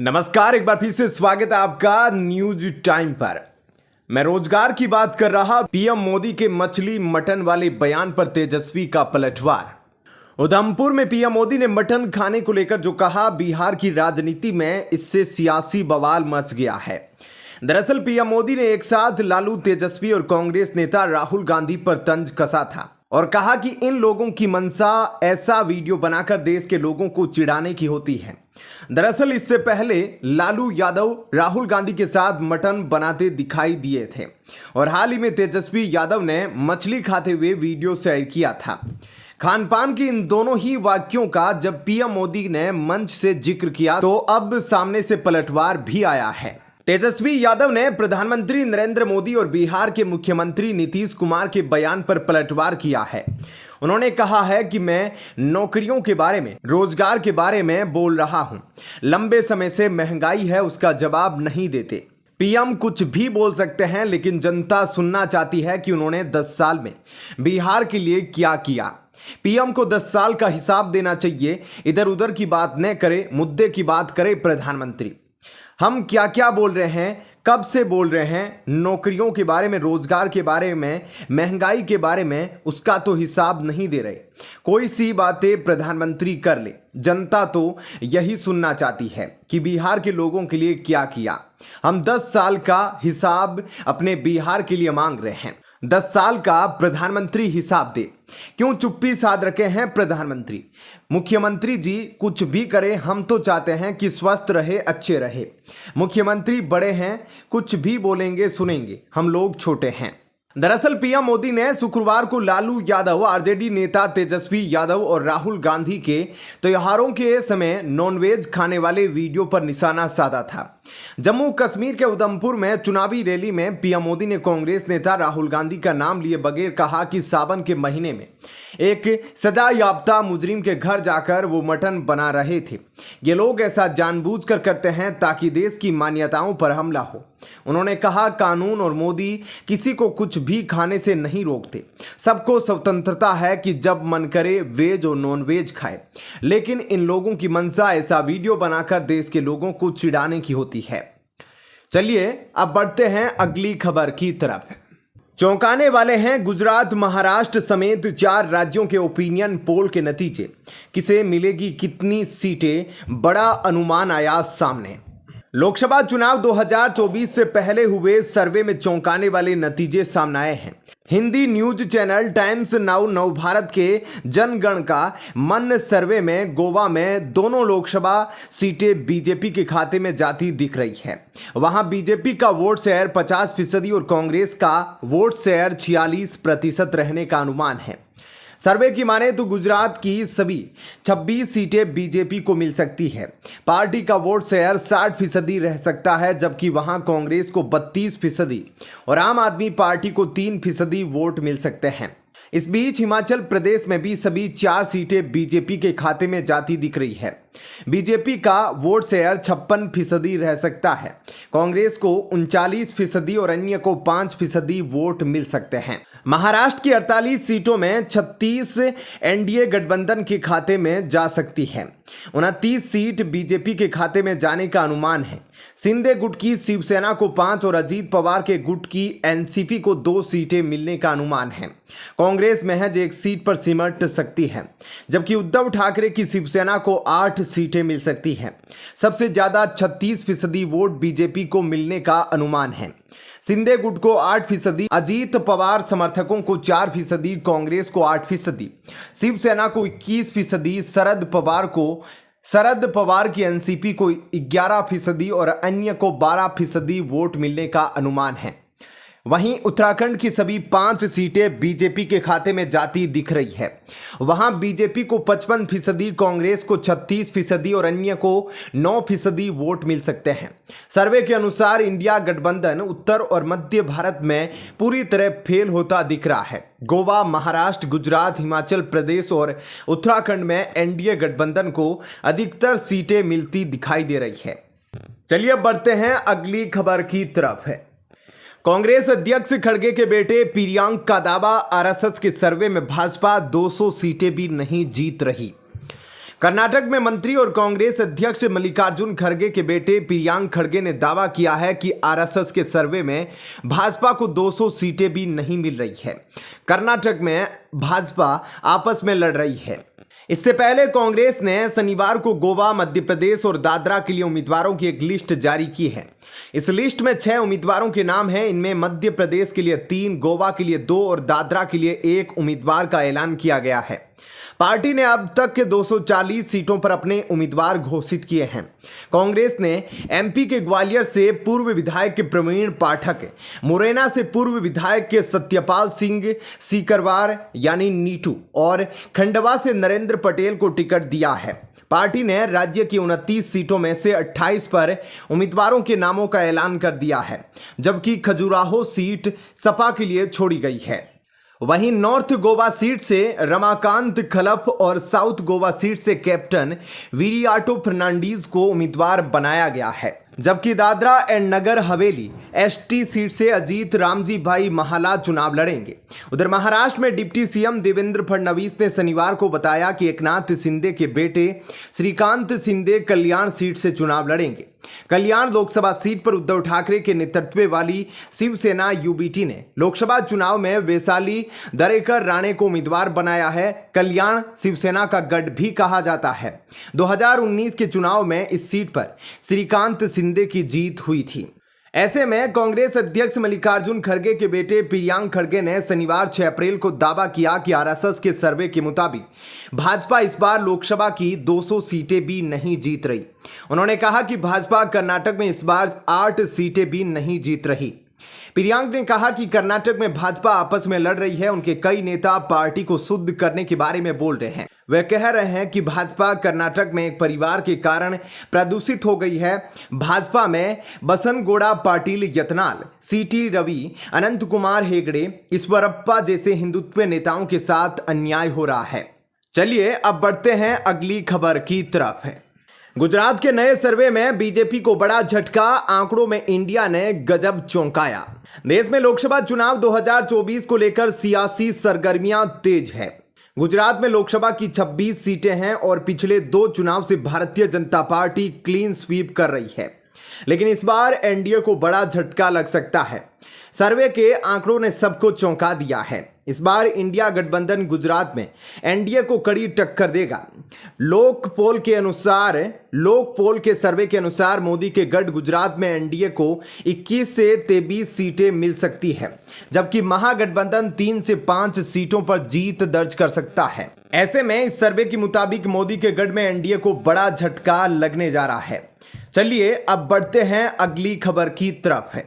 नमस्कार, एक बार फिर से स्वागत है आपका न्यूज टाइम पर। मैं रोजगार की बात कर रहा। पीएम मोदी के मछली मटन वाले बयान पर तेजस्वी का पलटवार। उधमपुर में पीएम मोदी ने मटन खाने को लेकर जो कहा, बिहार की राजनीति में इससे सियासी बवाल मच गया है। दरअसल पीएम मोदी ने एक साथ लालू, तेजस्वी और कांग्रेस नेता राहुल गांधी पर तंज कसा था और कहा कि इन लोगों की मंशा ऐसा वीडियो बनाकर देश के लोगों को चिढ़ाने की होती है। दरअसल इससे पहले लालू यादव राहुल गांधी के साथ मटन बनाते दिखाई दिए थे और हाल ही में तेजस्वी यादव ने मछली खाते हुए वीडियो शेयर किया था। खान पान की इन दोनों ही वाक्यों का जब पीएम मोदी ने मंच से जिक्र किया तो अब सामने से पलटवार भी आया है। तेजस्वी यादव ने प्रधानमंत्री नरेंद्र मोदी और बिहार के मुख्यमंत्री नीतीश कुमार के बयान पर पलटवार किया है। उन्होंने कहा है कि मैं नौकरियों के बारे में, रोजगार के बारे में बोल रहा हूं। लंबे समय से महंगाई है, उसका जवाब नहीं देते। पीएम कुछ भी बोल सकते हैं, लेकिन जनता सुनना चाहती है कि उन्होंने 10 साल में बिहार के लिए क्या किया। पीएम को 10 साल का हिसाब देना चाहिए। इधर उधर की बात न करे, मुद्दे की बात करे प्रधानमंत्री। हम क्या क्या बोल रहे हैं, कब से बोल रहे हैं, नौकरियों के बारे में, रोजगार के बारे में, महंगाई के बारे में, उसका तो हिसाब नहीं दे रहे। कोई सी बातें प्रधानमंत्री कर ले। जनता तो यही सुनना चाहती है कि बिहार के लोगों के लिए क्या किया। हम 10 साल का हिसाब अपने बिहार के लिए मांग रहे हैं। 10 साल का प्रधानमंत्री हिसाब दे। क्यों चुप्पी साध रखे हैं प्रधानमंत्री? मुख्यमंत्री जी कुछ भी करें, हम तो चाहते हैं कि स्वस्थ रहे, अच्छे रहे। मुख्यमंत्री बड़े हैं, कुछ भी बोलेंगे सुनेंगे, हम लोग छोटे हैं। दरअसल पीएम मोदी ने शुक्रवार को लालू यादव, आरजेडी नेता तेजस्वी यादव और राहुल गांधी के त्योहारों के समय नॉनवेज खाने वाले वीडियो पर निशाना साधा था। जम्मू कश्मीर के उधमपुर में चुनावी रैली में पीएम मोदी ने कांग्रेस नेता राहुल गांधी का नाम लिए बगैर कहा कि सावन के महीने में एक सजा याफ्ता मुजरिम के घर जाकर वो मटन बना रहे थे। ये लोग ऐसा जानबूझकर करते हैं ताकि देश की मान्यताओं पर हमला हो। उन्होंने कहा, कानून और मोदी किसी को कुछ भी खाने से नहीं रोकते। सबको स्वतंत्रता है कि जब मन करे वेज और नॉन वेज खाए, लेकिन इन लोगों की मंशा ऐसा वीडियो बनाकर देश के लोगों को चिढ़ाने की होती है। चलिए अब बढ़ते हैं अगली खबर की तरफ। चौंकाने वाले हैं गुजरात, महाराष्ट्र समेत 4 राज्यों के ओपिनियन पोल के नतीजे। किसे मिलेगी कितनी सीटें, बड़ा अनुमान आया सामने। लोकसभा चुनाव 2024 से पहले हुए सर्वे में चौंकाने वाले नतीजे सामने आए हैं। Hindi news channel times now Navbharat के जनगणना मन सर्वे में गोवा में दोनों लोकसभा सीटें बीजेपी के खाते में जाती दिख रही है। वहां बीजेपी का वोट शेयर 50% और कांग्रेस का वोट शेयर 46% रहने का अनुमान है। सर्वे की माने तो गुजरात की सभी 26 सीटें बीजेपी को मिल सकती है। पार्टी का वोट शेयर 60% रह सकता है, जबकि वहां कांग्रेस को 32% और आम आदमी पार्टी को 3% वोट मिल सकते हैं। इस बीच हिमाचल प्रदेश में भी सभी 4 सीटें बीजेपी के खाते में जाती दिख रही है। बीजेपी का वोट शेयर 56% रह सकता है। कांग्रेस को 39% और अन्य को 5% वोट मिल सकते हैं। महाराष्ट्र की 48 सीटों में 36 एनडीए गठबंधन के खाते में जा सकती है। 29 सीट बीजेपी के खाते में जाने का अनुमान है। शिंदे गुट की शिवसेना को 5 और अजीत पवार के गुट की एनसीपी को 2 सीटें मिलने का अनुमान है। कांग्रेस महज 1 सीट पर सिमट सकती है, जबकि उद्धव ठाकरे की शिवसेना को 8 सीटें मिल सकती हैं। सबसे ज्यादा 36% वोट बीजेपी को मिलने का अनुमान है। शिंदे गुट को 8%, अजीत पवार समर्थकों को 4%, कांग्रेस को 8%, शिवसेना को 21%, शरद पवार की एनसीपी को 11% और अन्य को 12% वोट मिलने का अनुमान है। वहीं उत्तराखंड की सभी 5 सीटें बीजेपी के खाते में जाती दिख रही है। वहां बीजेपी को 55%, कांग्रेस को 36% और अन्य को 9% वोट मिल सकते हैं। सर्वे के अनुसार इंडिया गठबंधन उत्तर और मध्य भारत में पूरी तरह फेल होता दिख रहा है। गोवा, महाराष्ट्र, गुजरात, हिमाचल प्रदेश और उत्तराखंड में एनडीए गठबंधन को अधिकतर सीटें मिलती दिखाई दे रही है। चलिए बढ़ते हैं अगली खबर की तरफ। कांग्रेस अध्यक्ष खड़गे के बेटे प्रियंक का दावा, आरएसएस के सर्वे में भाजपा 200 सीटें भी नहीं जीत रही। कर्नाटक में मंत्री और कांग्रेस अध्यक्ष मल्लिकार्जुन खड़गे के बेटे प्रियांक खड़गे ने दावा किया है कि आरएसएस के सर्वे में भाजपा को 200 सीटें भी नहीं मिल रही है। कर्नाटक में भाजपा आपस में लड़ रही है। इससे पहले कांग्रेस ने शनिवार को गोवा, मध्य प्रदेश और दादरा के लिए उम्मीदवारों की एक लिस्ट जारी की है। इस लिस्ट में 6 उम्मीदवारों के नाम हैं। इनमें मध्य प्रदेश के लिए 3, गोवा के लिए 2 और दादरा के लिए 1 उम्मीदवार का ऐलान किया गया है। पार्टी ने अब तक के 240 सीटों पर अपने उम्मीदवार घोषित किए हैं। कांग्रेस ने एमपी के ग्वालियर से पूर्व विधायक के प्रवीण पाठक, मुरैना से पूर्व विधायक के सत्यपाल सिंह सीकरवार यानी नीटू और खंडवा से नरेंद्र पटेल को टिकट दिया है। पार्टी ने राज्य की 29 सीटों में से 28 पर उम्मीदवारों के नामों का ऐलान कर दिया है, जबकि खजुराहो सीट सपा के लिए छोड़ी गई है। वहीं नॉर्थ गोवा सीट से रमाकांत खलप और साउथ गोवा सीट से कैप्टन वीरियाटो फर्नांडीज को उम्मीदवार बनाया गया है, जबकि Dadra and Nagar Haveli ST seat से अजीत रामजी भाई महाला चुनाव लड़ेंगे। उधर महाराष्ट्र में डिप्टी सीएम देवेंद्र फडणवीस ने शनिवार को बताया कि एकनाथ शिंदे के बेटे श्रीकांत शिंदे कल्याण सीट से चुनाव लड़ेंगे। कल्याण लोकसभा सीट पर उद्धव ठाकरे के नेतृत्व वाली शिवसेना यूबीटी ने लोकसभा चुनाव में वैशाली दरेकर राणे को उम्मीदवार बनाया है। कल्याण शिवसेना का गढ़ भी कहा जाता है। 2019 के चुनाव में इस सीट पर श्रीकांत शिंदे की जीत हुई थी। ऐसे में कांग्रेस अध्यक्ष मल्लिकार्जुन खड़गे के बेटे प्रियांक खड़गे ने शनिवार 6 अप्रैल को दावा किया कि आरएसएस के सर्वे के मुताबिक भाजपा इस बार लोकसभा की 200 सीटें भी नहीं जीत रही। उन्होंने कहा कि भाजपा कर्नाटक में इस बार 8 सीटें भी नहीं जीत रही। प्रियांक ने कहा कि कर्नाटक में भाजपा आपस में लड़ रही है। उनके कई नेता पार्टी को शुद्ध करने के बारे में बोल रहे हैं। वे कह रहे हैं कि भाजपा कर्नाटक में एक परिवार के कारण प्रदूषित हो गई है। भाजपा में बसनगौड़ा पाटिल यत्नाल, सीटी रवि, अनंत कुमार हेगड़े, ईश्वरप्पा जैसे हिंदुत्व नेताओं के साथ अन्याय हो रहा है। चलिए अब बढ़ते हैं अगली खबर की तरफ। गुजरात के नए सर्वे में बीजेपी को बड़ा झटका। आंकड़ों में इंडिया ने गजब चौंकाया। देश में लोकसभा चुनाव 2024 को लेकर सियासी सरगर्मियां तेज है। गुजरात में लोकसभा की 26 सीटें हैं और पिछले 2 चुनाव से Bharatiya Janata party clean sweep कर रही है, लेकिन इस बार एनडीए को बड़ा झटका लग सकता है। सर्वे के आंकड़ों ने सबको चौंका दिया है। इस बार इंडिया गठबंधन गुजरात में एनडीए को कड़ी टक्कर देगा। लोक पोल के सर्वे के अनुसार मोदी के गढ़ गुजरात में एनडीए को 21 से 23 सीटें मिल सकती है, जबकि महागठबंधन 3 से 5 सीटों पर जीत दर्ज कर सकता है। ऐसे में इस सर्वे के मुताबिक मोदी के गढ़ में एनडीए को बड़ा झटका लगने जा रहा है। चलिए अब बढ़ते हैं अगली खबर की तरफ।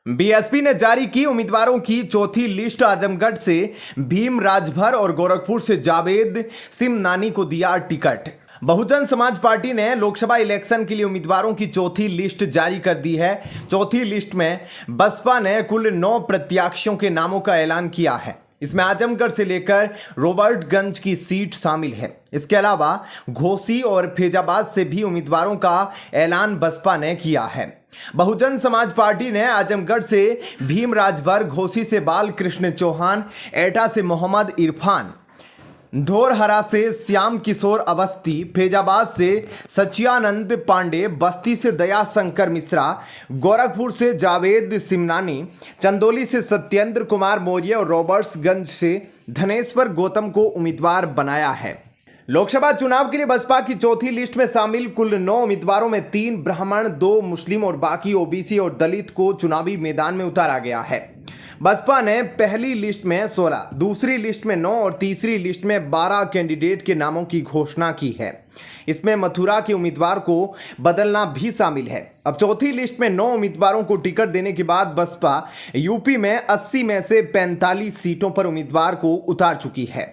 बीएसपी ने जारी की उम्मीदवारों की चौथी लिस्ट। आजमगढ़ से भीम राजभर और गोरखपुर से जावेद सिमनानी को दिया टिकट। बहुजन समाज पार्टी ने लोकसभा इलेक्शन के लिए उम्मीदवारों की चौथी लिस्ट जारी कर दी है। चौथी लिस्ट में बसपा ने कुल 9 प्रत्याशियों के नामों का ऐलान किया है। इसमें आजमगढ़ से लेकर रॉबर्टगंज की सीट शामिल है। इसके अलावा घोसी और फैजाबाद से भी उम्मीदवारों का ऐलान बसपा ने किया है। बहुजन समाज पार्टी ने आजमगढ़ से भीम राजभर, घोसी से बालकृष्ण चौहान, एटा से मोहम्मद इरफान, धोरहरा से श्याम किशोर अवस्थी, फैजाबाद से सचियानंद पांडे, बस्ती से दया शंकर मिश्रा, गोरखपुर से जावेद सिमनानी, चंदौली से सत्येंद्र कुमार मौर्य और रॉबर्ट्सगंज से धनेश्वर गौतम को उम्मीदवार बनाया है। लोकसभा चुनाव के लिए बसपा की चौथी लिस्ट में शामिल कुल 9 उम्मीदवारों में 3 ब्राह्मण, 2 मुस्लिम और बाकी ओबीसी और दलित को चुनावी मैदान में उतारा गया है। बसपा ने पहली लिस्ट में 16, दूसरी लिस्ट में 9 और तीसरी लिस्ट में 12 कैंडिडेट के नामों की घोषणा की है। इसमें मथुरा के उम्मीदवार को बदलना भी शामिल है। अब चौथी लिस्ट में 9 उम्मीदवारों को टिकट देने के बाद बसपा यूपी में 80 में से 45 सीटों पर उम्मीदवार को उतार चुकी है।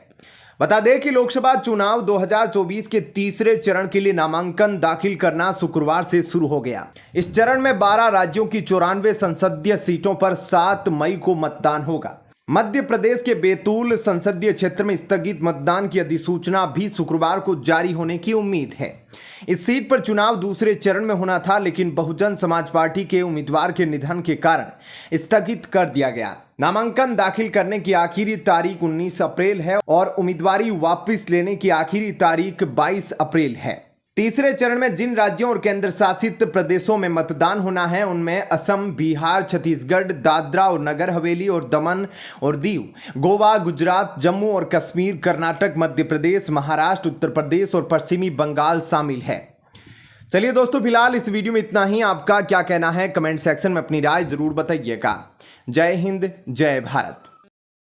बता दें कि लोकसभा चुनाव 2024 के तीसरे चरण के लिए नामांकन दाखिल करना शुक्रवार से शुरू हो गया। इस चरण में 12 राज्यों की 94 संसदीय सीटों पर 7 मई को मतदान होगा। मध्य प्रदेश के बैतूल संसदीय क्षेत्र में स्थगित मतदान की अधिसूचना भी शुक्रवार को जारी होने की उम्मीद है। इस सीट पर चुनाव दूसरे चरण में होना था, लेकिन बहुजन समाज पार्टी के उम्मीदवार के निधन के कारण स्थगित कर दिया गया। नामांकन दाखिल करने की आखिरी तारीख 19 अप्रैल है और उम्मीदवारी वापस लेने की आखिरी तारीख 22 अप्रैल है। तीसरे चरण में जिन राज्यों और केंद्र शासित प्रदेशों में मतदान होना है उनमें असम, बिहार, छत्तीसगढ़, दादरा और नगर हवेली और दमन और दीव, गोवा, गुजरात, जम्मू और कश्मीर, कर्नाटक, मध्य प्रदेश, महाराष्ट्र, उत्तर प्रदेश और पश्चिमी बंगाल शामिल है। चलिए दोस्तों, फिलहाल इस वीडियो में इतना ही। आपका क्या कहना है कमेंट सेक्शन में अपनी राय जरूर बताइएगा। जय हिंद, जय भारत।